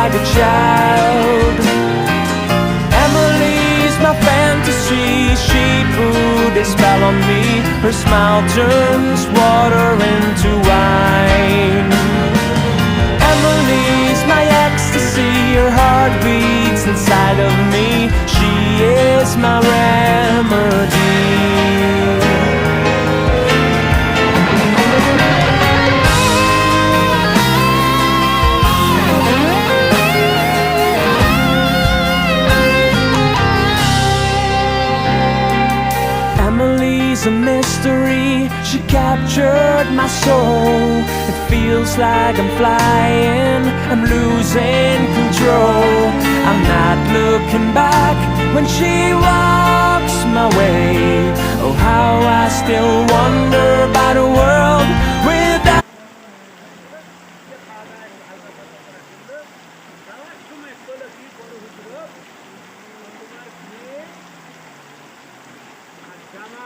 like a child. Emily's my fantasy, she put a spell on me. Her smile turns water into wine. Emily's my ecstasy, her heart beats inside of me. She is my remedy. Emily's a mystery, she captured my soul. It feels like I'm flying, I'm losing control. I'm not looking back when she walks my way. Oh, how I still wonder about a world